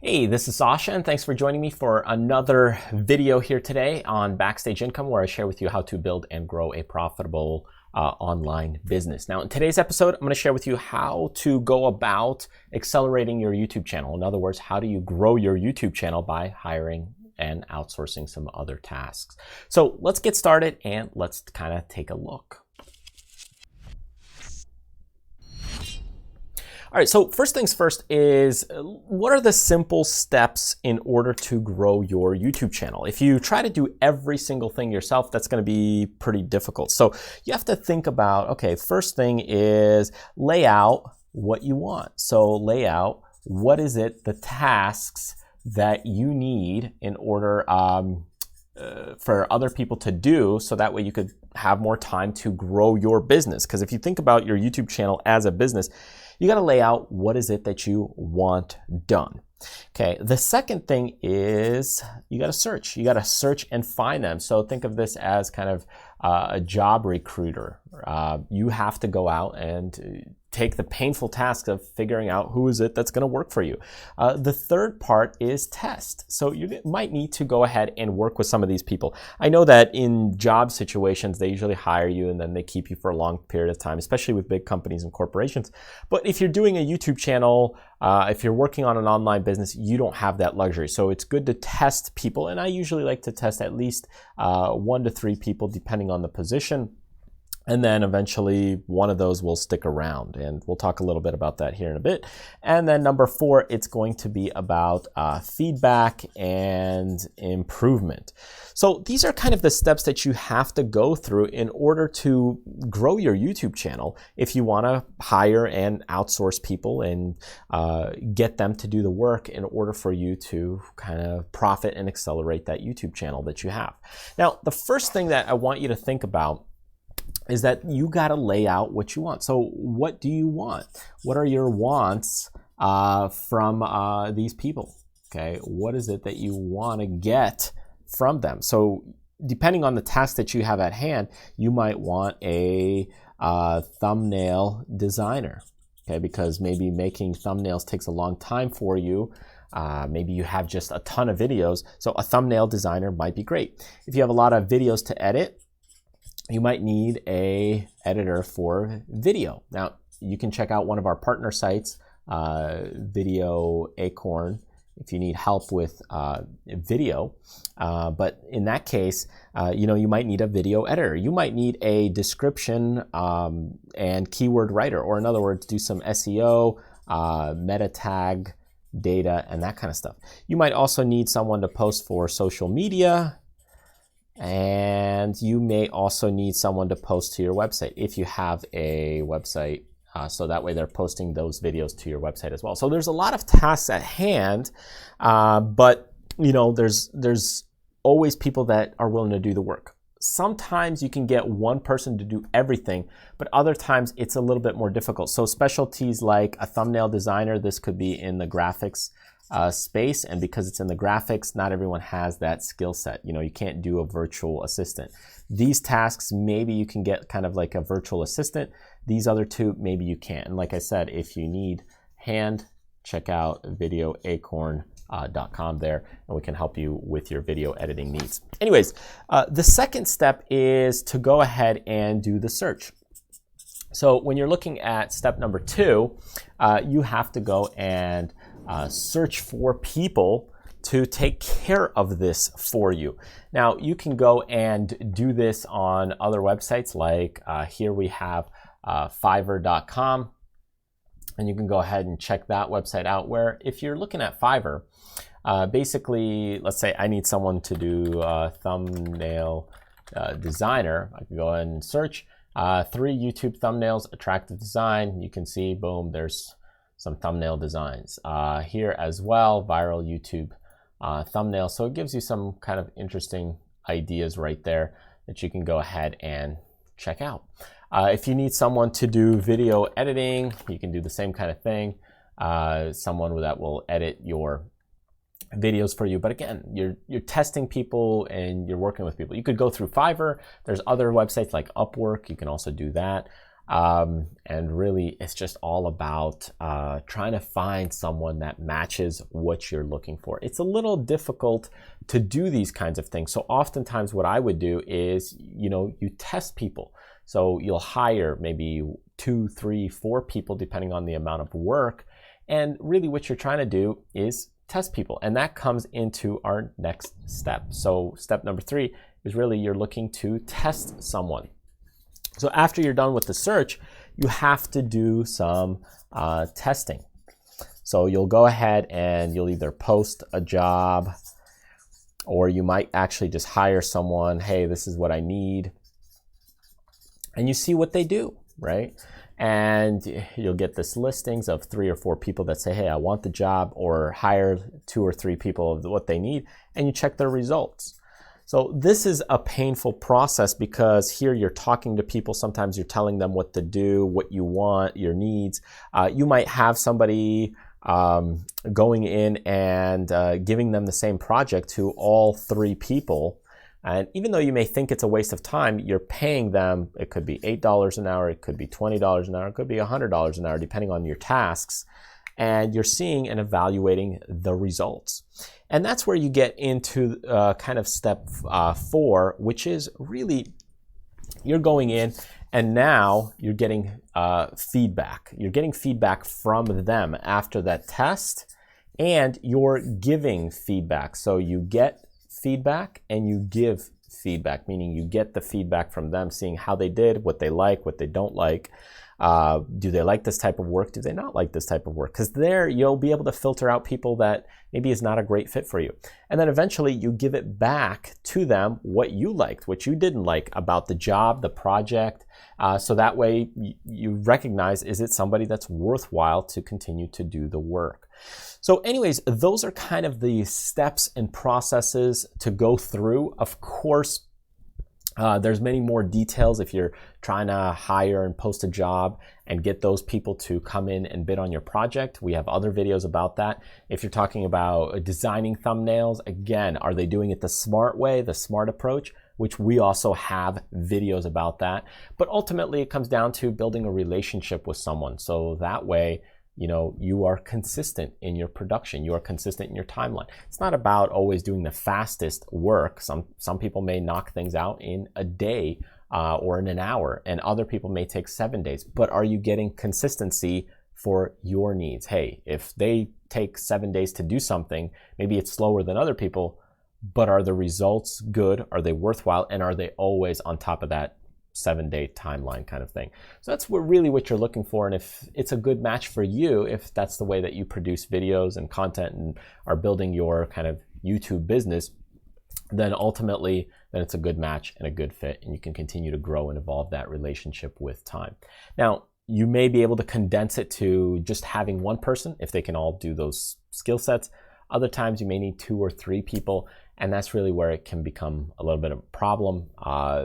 Hey, this is Sasha, and thanks for joining me for another video here today on Backstage Income, where I share with you how to build and grow a profitable online business. Now, in today's episode, I'm going to share with you how to go about accelerating your YouTube channel. In other words, how do you grow your YouTube channel by hiring and outsourcing some other tasks. So let's get started and let's kind of take a look. All right, so first things first is what are the simple steps in order to grow your YouTube channel? If you try to do every single thing yourself, that's going to be pretty difficult. So you have to think about, okay, first thing is lay out what you want. So lay out what is it, the tasks that you need in order for other people to do, so that way you could have more time to grow your business. Because if you think about your YouTube channel as a business, you got to lay out what is it that you want done. Okay, the second thing is you got to search. You got to search and find them. So think of this as kind of a job recruiter. You have to go out and take the painful task of figuring out who is it that's going to work for you. The third part is test. So you might need to go ahead and work with some of these people. I know that in job situations, they usually hire you and then they keep you for a long period of time, especially with big companies and corporations. But if you're doing a YouTube channel, if you're working on an online business, you don't have that luxury. So it's good to test people. And I usually like to test at least 1 to 3 people, depending on the position. And then eventually one of those will stick around, and we'll talk a little bit about that here in a bit. And then number 4, it's going to be about feedback and improvement. So these are kind of the steps that you have to go through in order to grow your YouTube channel if you want to hire and outsource people and get them to do the work in order for you to kind of profit and accelerate that YouTube channel that you have. Now, the first thing that I want you to think about is that you got to lay out what you want. So what do you want? What are your wants from these people? Okay, what is it that you want to get from them? So depending on the task that you have at hand, you might want a thumbnail designer, okay, because maybe making thumbnails takes a long time for you. Maybe you have just a ton of videos, so a thumbnail designer might be great. If you have a lot of videos to edit, you might need a editor for video. Now, you can check out one of our partner sites, Video Acorn, if you need help with video. But in that case, you might need a video editor. You might need a description and keyword writer, or in other words, do some SEO, meta tag data, and that kind of stuff. You might also need someone to post for social media. And you may also need someone to post to your website if you have a website, so that way they're posting those videos to your website as well. So there's a lot of tasks at hand, but there's always people that are willing to do the work. Sometimes you can get one person to do everything, but other times it's a little bit more difficult. So specialties like a thumbnail designer, this could be in the graphics space, and because it's in the graphics, not everyone has that skill set. You can't do a virtual assistant. These tasks, maybe you can get kind of like a virtual assistant. These other two, maybe you can't. And like I said, if you need hand, check out videoacorn.com there, and we can help you with your video editing needs. Anyways, the second step is to go ahead and do the search. So when you're looking at step number 2, you have to go and search for people to take care of this for you. Now, you can go and do this on other websites, like here we have Fiverr.com, and you can go ahead and check that website out, where if you're looking at Fiverr, basically, let's say I need someone to do a thumbnail designer. I can go ahead and search 3 YouTube thumbnails, attractive design. You can see, boom, there's some thumbnail designs. Here as well, viral YouTube thumbnail. So it gives you some kind of interesting ideas right there that you can go ahead and check out. If you need someone to do video editing, you can do the same kind of thing. Someone that will edit your videos for you. But again, you're testing people and you're working with people. You could go through Fiverr. There's other websites like Upwork. You can also do that. And really, it's just all about trying to find someone that matches what you're looking for. It's a little difficult to do these kinds of things. So oftentimes what I would do is, you test people. So you'll hire maybe 2, 3, 4 people, depending on the amount of work. And really what you're trying to do is test people. And that comes into our next step. So step number 3 is really you're looking to test someone. So after you're done with the search, you have to do some testing. So you'll go ahead and you'll either post a job, or you might actually just hire someone. Hey, this is what I need. And you see what they do, right? And you'll get this listings of 3 or 4 people that say, hey, I want the job, or hire 2 or 3 people of what they need, and you check their results. So this is a painful process because here you're talking to people. Sometimes you're telling them what to do, what you want, your needs. You might have somebody going in and giving them the same project to all 3 people. And even though you may think it's a waste of time, you're paying them. It could be $8 an hour, it could be $20 an hour, it could be $100 an hour, depending on your tasks. And you're seeing and evaluating the results. And that's where you get into kind of step 4, which is really you're going in and now you're getting feedback. You're getting feedback from them after that test, and you're giving feedback. So you get feedback and you give feedback, meaning you get the feedback from them, seeing how they did, what they like, what they don't like. Do they like this type of work? Do they not like this type of work? Because there you'll be able to filter out people that maybe is not a great fit for you. And then eventually you give it back to them what you liked, what you didn't like about the job, the project. So that way you recognize, is it somebody that's worthwhile to continue to do the work? So anyways, those are kind of the steps and processes to go through. Of course, there's many more details if you're trying to hire and post a job and get those people to come in and bid on your project. We have other videos about that. If you're talking about designing thumbnails, again, are they doing it the smart way, the smart approach, which we also have videos about that. But ultimately, it comes down to building a relationship with someone. So that way, you are consistent in your production. You are consistent in your timeline. It's not about always doing the fastest work. Some people may knock things out in a day or in an hour, and other people may take 7 days. But are you getting consistency for your needs? Hey, if they take 7 days to do something, maybe it's slower than other people, but are the results good? Are they worthwhile? And are they always on top of that 7-day timeline kind of thing? So that's really what you're looking for. And if it's a good match for you, if that's the way that you produce videos and content and are building your kind of YouTube business, then ultimately, then it's a good match and a good fit, and you can continue to grow and evolve that relationship with time. Now, you may be able to condense it to just having one person if they can all do those skill sets. Other times you may need 2 or 3 people, and that's really where it can become a little bit of a problem,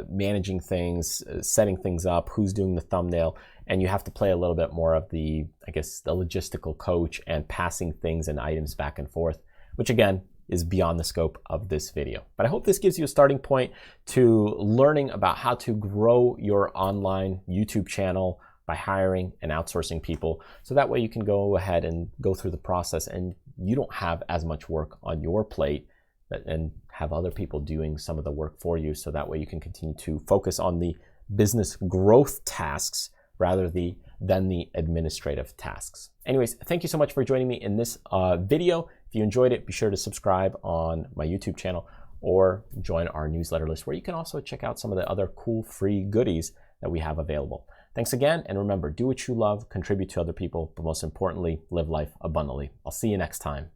managing things, setting things up, who's doing the thumbnail, and you have to play a little bit more of the, I guess, the logistical coach and passing things and items back and forth, which again is beyond the scope of this video. But I hope this gives you a starting point to learning about how to grow your online YouTube channel by hiring and outsourcing people. So that way you can go ahead and go through the process and you don't have as much work on your plate and have other people doing some of the work for you. So that way you can continue to focus on the business growth tasks rather than the administrative tasks. Anyways, thank you so much for joining me in this video. If you enjoyed it, be sure to subscribe on my YouTube channel or join our newsletter list, where you can also check out some of the other cool free goodies that we have available. Thanks again, and remember, do what you love, contribute to other people, but most importantly, live life abundantly. I'll see you next time.